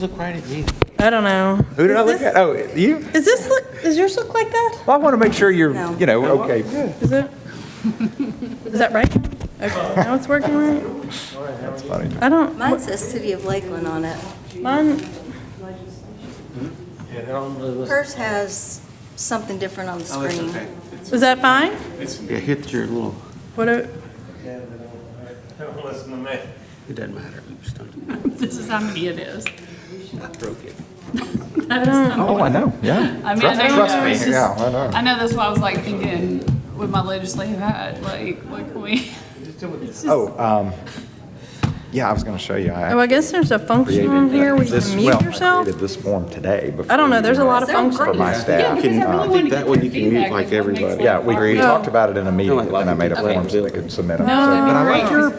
Look right at me. I don't know. Who did I look at? Oh, you? Does yours look like that? Well, I want to make sure you're, No. you know, okay. Good. Is it? Is that right? Okay, now it's working right? That's funny. I don't, Mine says City of Lakeland on it. mine, Yeah, they're on the list. Hers has something different on the Oh, it's screen. okay. was that fine? Yeah, hit your little, What, Don't listen to me. it doesn't matter. We just don't. This is how many it is. I broke it. I just don't Oh, I know, yeah. I mean, I know, Trust you know, me, it's just, yeah, I know. I know that's why I was like thinking with my legislative hat, like, what can we? Oh, yeah, I was going to show you. I guess there's a function on here where you This- can mute well, yourself? I created this form today. I don't know, there's a lot of For functions. my Yeah, staff. because I really I wanted think to that get one their you can mute feedback, like what makes everybody. Yeah, we No. talked about it in a meeting, like and then I made a okay. form so they could submit them. No, So- that'd be But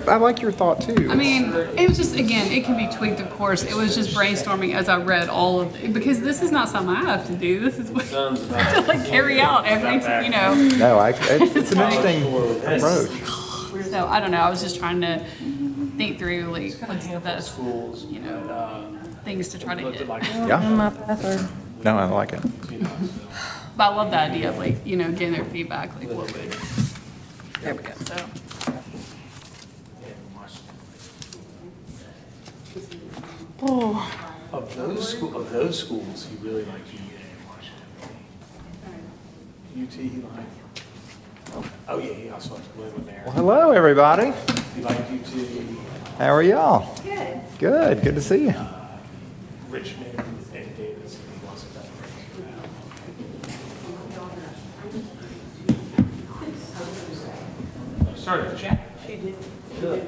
great. I like your thought too. I mean, it was just, again, it can be tweaked, of course. It was just brainstorming as I read all of it, because this is not something I have to do. This is what to like carry out every, you know. No, it's an interesting approach. So I don't know. I was just trying to think through like what's the best, you know, things to try to hit. Yeah, My password. no, I like it. But I love the idea of like, you know, getting their feedback, like what would. There we go. So. Oh, Of those schools, he really liked UVA in Washington. UT, he liked. Oh, yeah, he also liked living there. Well, hello, everybody. He liked UT, How are y'all? Good. Good to see you. Richmond, and Davis, and he wasn't that crazy. Started to chat. She did. Good.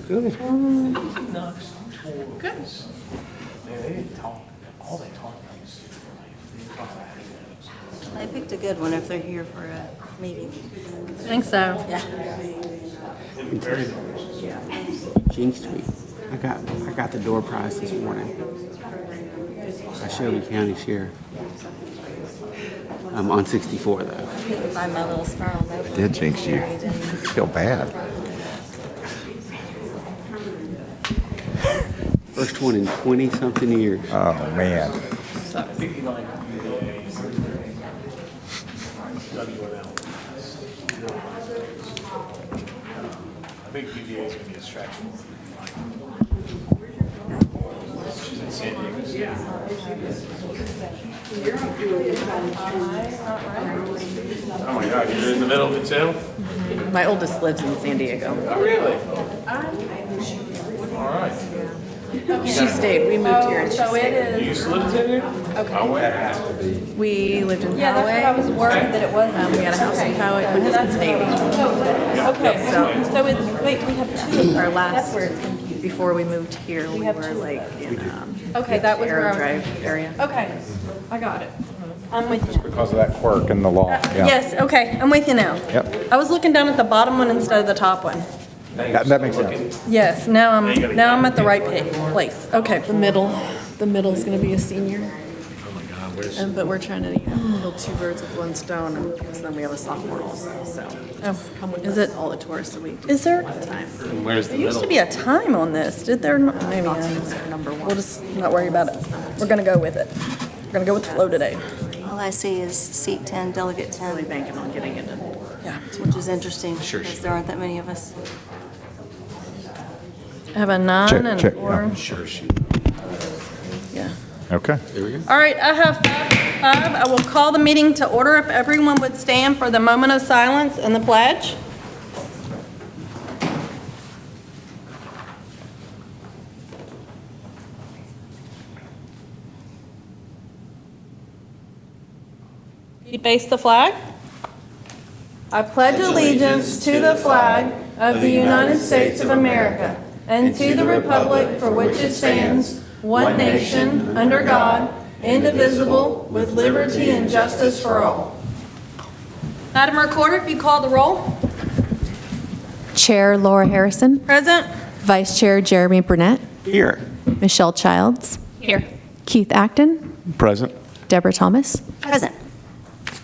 Good. Knox tours. Man, they didn't talk. All they talked about was student life. They didn't talk about academics. They picked a good one if they're here for a meeting. I think so. Yeah. Very delicious. Jinxed me. I got the door prize this morning. I Shelby County Sheriff. I'm on 64 though. Buy my little spiral notebook. Did jinx you. Feel bad. First one in 20-something years. Oh, man. I think he liked UVA. WNL. I think UVA is going to be a stretch for him. She's in San Diego. Oh my God, you're in the middle of it too? My oldest lives in San Diego. Oh, really? All right. She stayed. We moved here and she So it stayed. You used to live in San Diego? Okay. Oh, where? We lived in Yeah, that's what I was Poway. worried that it was. We had a house in Poway. My husband's Navy. Okay, so it's, wait, we have two. Our That's last, where it's confused. before we moved here, we have were two. like in Okay, that was where Arrow I was. Drive area. Okay, I got it. I'm with you. Because of that quirk in the law. Yeah. Yes, okay, I'm with you now. Yep. I was looking down at the bottom one instead of the top one. That makes sense. Yes, now I'm at the right place. Okay. The middle is going to be a senior. But we're trying to kill two birds with one stone, because then we have a sophomore also. So come with Is us, it- all the tourists a week. Is there, Time. Where's the there used to middle? be a time on this, did there not? Maybe not. It's our number one. We'll just not worry about it. We're gonna go with it. We're gonna go with the flow today. All I see is seat 10, delegate Really 10, banking on getting it in. Yeah. which is interesting because there aren't that many of us. I have a 9 Check, and a check, 4. Sure shoot. Yeah. Okay. There we go. All right, I have 5. I will call the meeting to order if everyone would stand for the moment of silence and the pledge. You face the flag. I pledge allegiance to the flag of the United States of America and to the republic for which it stands, one nation, under God, indivisible, with liberty and justice for all. Madam Recorder, if you call the roll. Chair Laura Harrison, Present. Vice Chair Jeremy Burnett, Here. Michelle Childs, Here. Keith Acton, Present. Deborah Thomas. Present.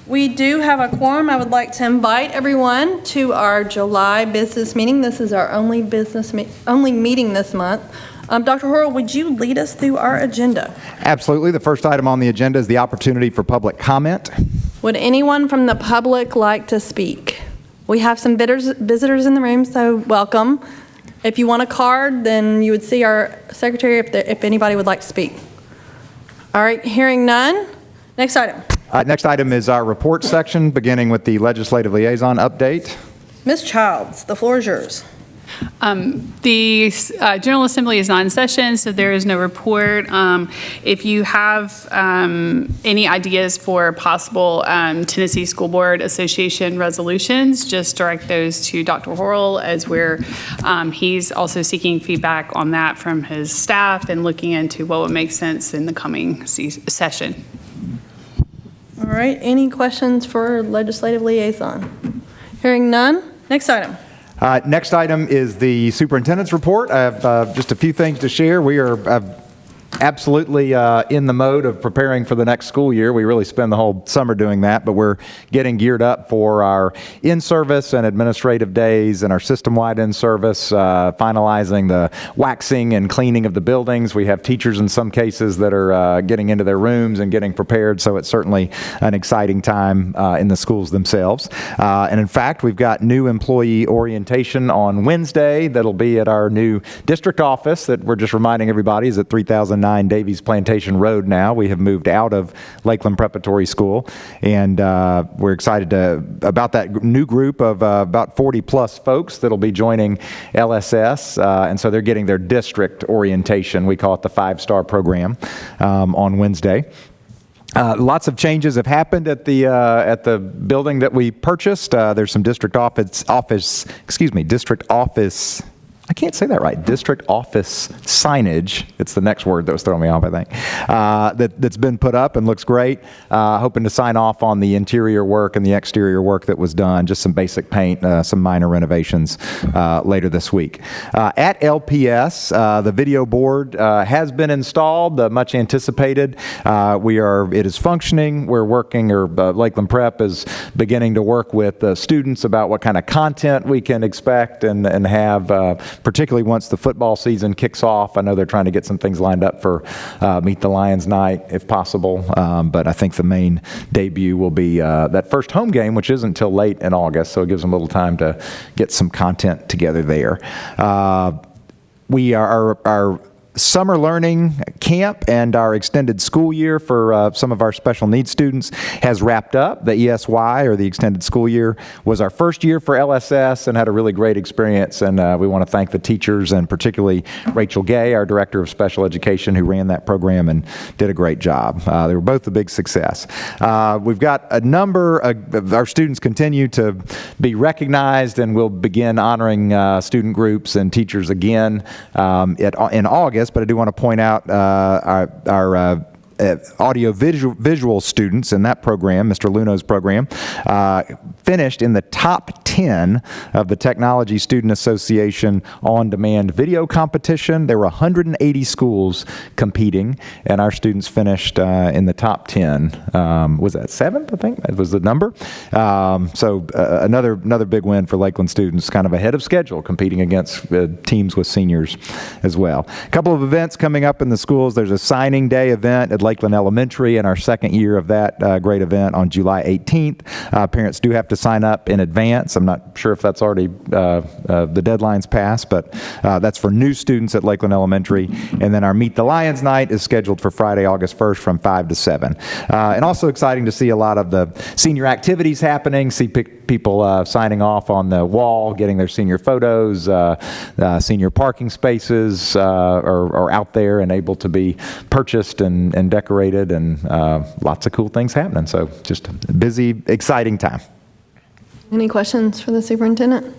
We do have a quorum. I would like to invite everyone to our July business meeting. This is our only meeting this month. Dr. Horrell, would you lead us through our agenda? Absolutely. The first item on the agenda is the opportunity for public comment. Would anyone from the public like to speak? We have some visitors in the room, so welcome. If you want a card, then you would see our secretary if anybody would like to speak. All right, hearing none. Next item. Next item is our report section, beginning with the legislative liaison update. Ms. Childs, the floor is yours. The General Assembly is not in session, so there is no report. If you have any ideas for possible Tennessee School Board Association resolutions, just direct those to Dr. Horrell, as he's also seeking feedback on that from his staff and looking into what would make sense in the coming session. All right, any questions for legislative liaison? Hearing none. Next item. Next item is the superintendent's report. I have just a few things to share. We are absolutely in the mode of preparing for the next school year. We really spend the whole summer doing that, but we're getting geared up for our in-service and administrative days and our system-wide in-service, finalizing the waxing and cleaning of the buildings. We have teachers in some cases that are getting into their rooms and getting prepared, so it's certainly an exciting time in the schools themselves. And in fact, we've got new employee orientation on Wednesday that'll be at our new district office that we're just reminding everybody is at 3009 Davies Plantation Road now. We have moved out of Lakeland Preparatory School, and we're excited about that new group of about 40 plus folks that'll be joining LSS, and so they're getting their district orientation. We call it the 5-star program on Wednesday. Lots of changes have happened at the building that we purchased. There's some district office. I can't say that right. District office signage. It's the next word that was throwing me off, I think. That's been put up and looks great. Hoping to sign off on the interior work and the exterior work that was done. Just some basic paint, some minor renovations later this week. At LPS, the video board has been installed, much anticipated. It is functioning. We're working, Lakeland Prep is beginning to work with students about what kind of content we can expect and have. Particularly once the football season kicks off. I know they're trying to get some things lined up for Meet the Lions night, if possible. But I think the main debut will be that first home game, which isn't until late in August, so it gives them a little time to get some content together there. Our summer learning camp and our extended school year for some of our special needs students has wrapped up. The ESY, or the extended school year, was our first year for LSS and had a really great experience, and we want to thank the teachers and particularly Rachel Gay, our Director of Special Education, who ran that program and did a great job. They were both a big success. We've got a number of our students continue to be recognized, and we'll begin honoring student groups and teachers again in August. But I do want to point out our audio visual students in that program, Mr. Luno's program, finished in the top 10 of the Technology Student Association on-demand video competition. There were 180 schools competing, and our students finished in the top 10. Was that 7th, I think? That was the number. So another big win for Lakeland students, kind of ahead of schedule, competing against teams with seniors as well. A couple of events coming up in the schools. There's a signing day event at Lakeland Elementary, and our second year of that great event on July 18th. Parents do have to sign up in advance. I'm not sure if that's already, the deadline's passed, but that's for new students at Lakeland Elementary. And then our Meet the Lions night is scheduled for Friday, August 1st from 5 to 7. And also exciting to see a lot of the senior activities happening, see people signing off on the wall, getting their senior photos, senior parking spaces are out there and able to be purchased and decorated, and lots of cool things happening. So just a busy, exciting time. Any questions for the superintendent?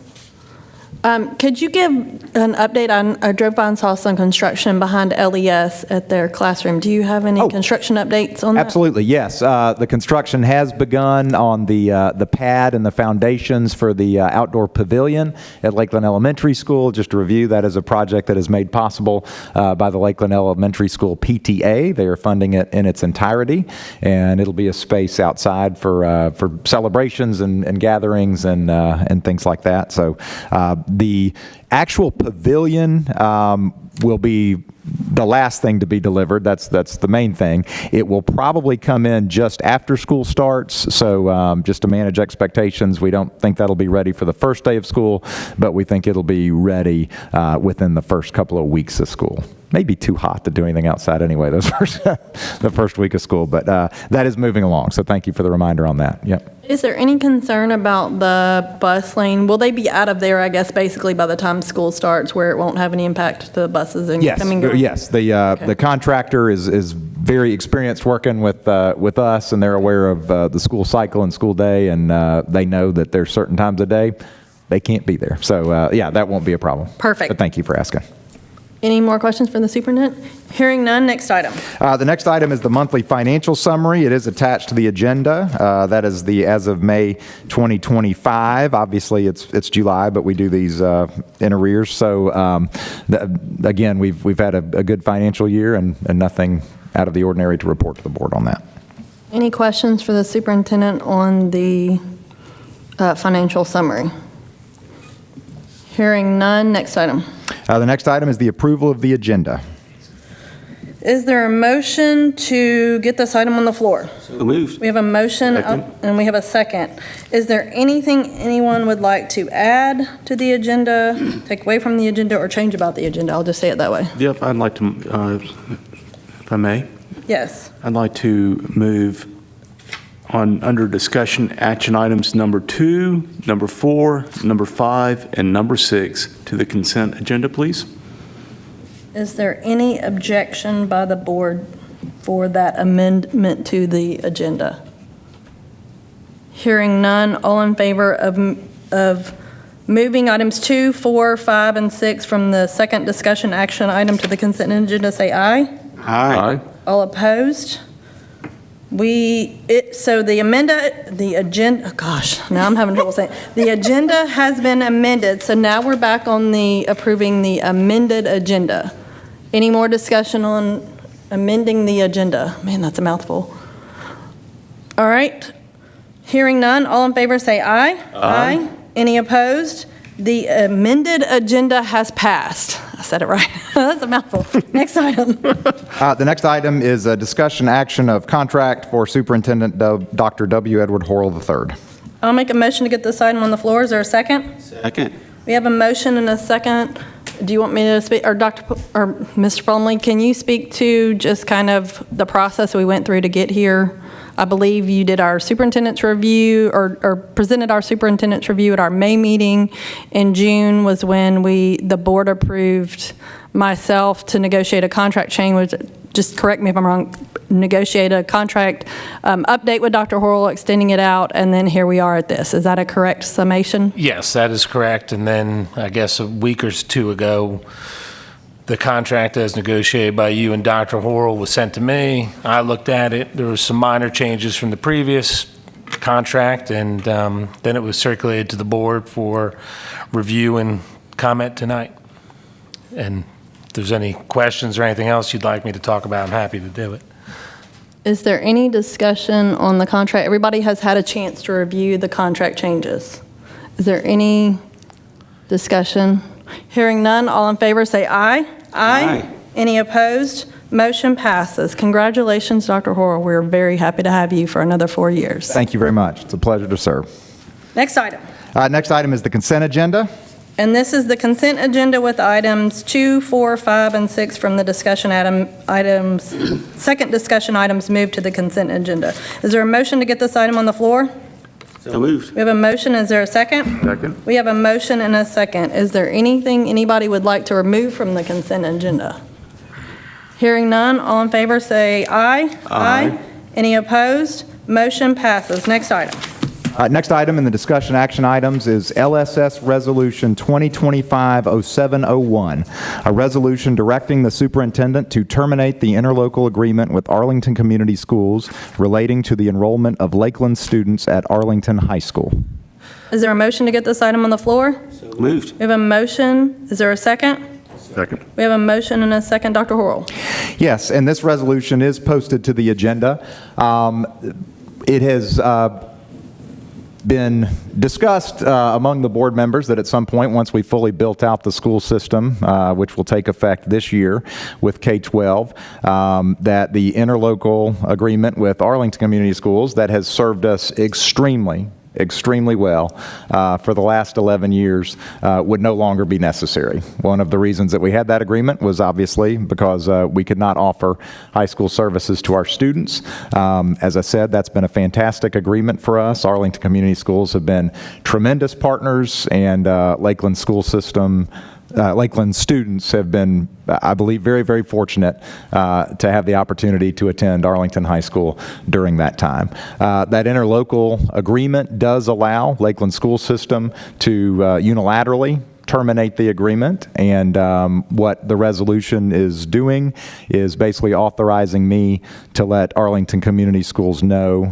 Could you give an update on, I drove by and saw some construction behind LES at their classroom. Do you have any construction updates on that? Absolutely, yes. The construction has begun on the pad and the foundations for the outdoor pavilion at Lakeland Elementary School. Just to review, that is a project that is made possible by the Lakeland Elementary School PTA. They are funding it in its entirety, and it'll be a space outside for celebrations and gatherings and things like that. So the actual pavilion will be the last thing to be delivered. That's the main thing. It will probably come in just after school starts. So just to manage expectations, we don't think that'll be ready for the first day of school, but we think it'll be ready within the first couple of weeks of school. Maybe too hot to do anything outside anyway, the first week of school, but that is moving along. So thank you for the reminder on that. Yep. Is there any concern about the bus lane? Will they be out of there, I guess, basically by the time school starts, where it won't have any impact to the buses and Yes, coming? yes. The contractor is very experienced working with us, and they're aware of the school cycle and school day, and they know that there's certain times of day they can't be there. So yeah, that won't be a problem. Perfect. But thank you for asking. Any more questions for the superintendent? Hearing none, next item. The next item is the monthly financial summary. It is attached to the agenda. That is the as of May 2025. Obviously, it's July, but we do these in arrears. So again, we've had a good financial year and nothing out of the ordinary to report to the board on that. Any questions for the superintendent on the financial summary? Hearing none, next item. The next item is the approval of the agenda. Is there a motion to get this item on the floor? So moved. We have a motion Second. and we have a second. Is there anything anyone would like to add to the agenda, take away from the agenda, or change about the agenda? I'll just say it that way. Yep, I'd like to, if I may, Yes. I'd like to move on under discussion action items number 2, number 4, number 5, and number 6 to the consent agenda, please. Is there any objection by the board for that amendment to the agenda? Hearing none, all in favor of moving items 2, 4, 5, and 6 from the second discussion action item to the consent agenda, say aye. Aye. All opposed? So the agenda, oh gosh, now I'm having trouble saying. The agenda has been amended, so now we're back on the approving the amended agenda. Any more discussion on amending the agenda? Man, that's a mouthful. All right. Hearing none, all in favor say aye. Aye. Any opposed? The amended agenda has passed. I said it right. That's a mouthful. Next item. The next item is a discussion action of contract for Superintendent Dr. W. Edward Horrell III. I'll make a motion to get this item on the floor. Is there a second? Second. We have a motion and a second. Do you want me to speak, or Mr. Plumley, can you speak to just kind of the process we went through to get here? I believe you did our superintendent's review, or presented our superintendent's review at our May meeting. In June was when the board approved myself to negotiate a contract change, just correct me if I'm wrong, negotiate a contract update with Dr. Horrell, extending it out, and then here we are at this. Is that a correct summation? Yes, that is correct. And then I guess a week or two ago, the contract as negotiated by you and Dr. Horrell was sent to me. I looked at it. There were some minor changes from the previous contract, and then it was circulated to the board for review and comment tonight. And if there's any questions or anything else you'd like me to talk about, I'm happy to do it. Is there any discussion on the contract? Everybody has had a chance to review the contract changes. Is there any discussion? Hearing none, all in favor say aye. Aye. Any opposed? Motion passes. Congratulations, Dr. Horrell. We're very happy to have you for another 4 years. Thank you very much. It's a pleasure to serve. Next item. Next item is the consent agenda. And this is the consent agenda with items 2, 4, 5, and 6 from the discussion items, second discussion items moved to the consent agenda. Is there a motion to get this item on the floor? So moved. We have a motion. Is there a second? Second. We have a motion and a second. Is there anything anybody would like to remove from the consent agenda? Hearing none, all in favor say aye. Aye. Any opposed? Motion passes. Next item. Next item in the discussion action items is LSS Resolution 2025-0701, a resolution directing the superintendent to terminate the interlocal agreement with Arlington Community Schools relating to the enrollment of Lakeland students at Arlington High School. Is there a motion to get this item on the floor? Moved. We have a motion. Is there a second? Second. We have a motion and a second. Dr. Horrell. Yes, and this resolution is posted to the agenda. It has been discussed among the board members that at some point, once we fully built out the school system, which will take effect this year with K-12, that the interlocal agreement with Arlington Community Schools that has served us extremely well for the last 11 years would no longer be necessary. One of the reasons that we had that agreement was obviously because we could not offer high school services to our students. As I said, that's been a fantastic agreement for us. Arlington Community Schools have been tremendous partners, and Lakeland school system Lakeland students have been, I believe, very, very fortunate to have the opportunity to attend Arlington High School during that time. That interlocal agreement does allow Lakeland school system to unilaterally terminate the agreement, and what the resolution is doing is basically authorizing me to let Arlington Community Schools know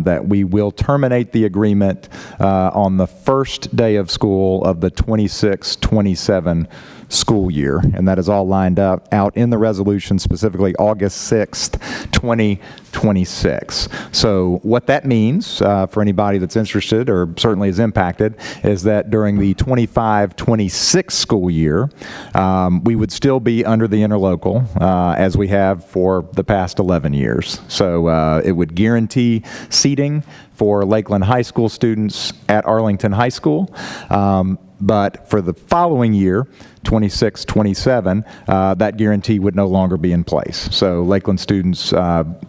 that we will terminate the agreement on the first day of school of the 26-27 school year, and that is all lined up out in the resolution, specifically August 6th, 2026. So what that means for anybody that's interested or certainly is impacted is that during the 25-26 school year, we would still be under the interlocal as we have for the past 11 years. So it would guarantee seating for Lakeland High School students at Arlington High School. But for the following year, 26-27, that guarantee would no longer be in place. So Lakeland students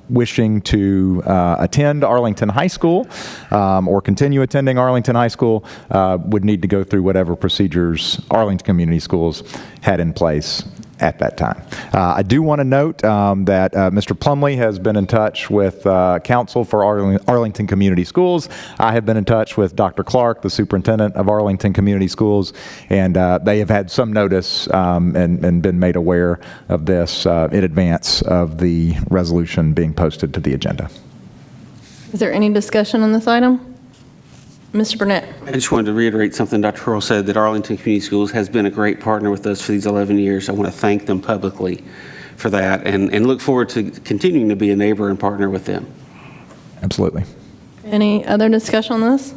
wishing to attend Arlington High School or continue attending Arlington High School would need to go through whatever procedures Arlington Community Schools had in place at that time. I do want to note that Mr. Plumley has been in touch with counsel for Arlington Community Schools. I have been in touch with Dr. Clark, the superintendent of Arlington Community Schools, and they have had some notice and been made aware of this in advance of the resolution being posted to the agenda. Is there any discussion on this item? Mr. Burnett. I just wanted to reiterate something Dr. Hurl said, that Arlington Community Schools has been a great partner with us for these 11 years. I want to thank them publicly for that and look forward to continuing to be a neighbor and partner with them. Absolutely. Any other discussion on this?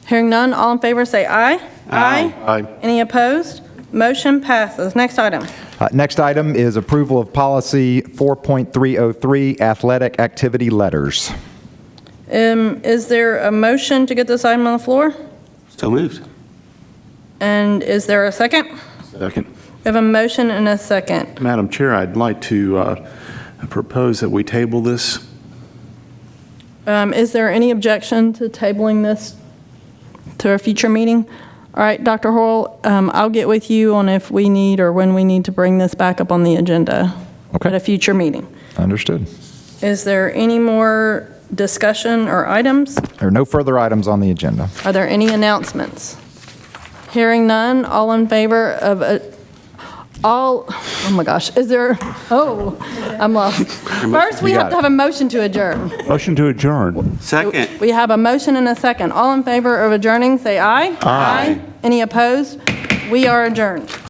Hearing none, all in favor say aye. Aye. Aye. Any opposed? Motion passes. Next item. Next item is approval of policy 4.303, athletic activity letters. Is there a motion to get this item on the floor? So moved. And is there a second? Second. We have a motion and a second. Madam Chair, I'd like to propose that we table this. Is there any objection to tabling this to a future meeting? All right, Dr. Horrell, I'll get with you on if we need or when we need to bring this back up on the agenda at a future meeting. Understood. Is there any more discussion or items? There are no further items on the agenda. Are there any announcements? Hearing none, all in favor of oh my gosh, is there, I'm lost. First, we have to have a motion to adjourn. Motion to adjourn. Second. We have a motion and a second. All in favor of adjourning, say aye. Aye. Any opposed? We are adjourned.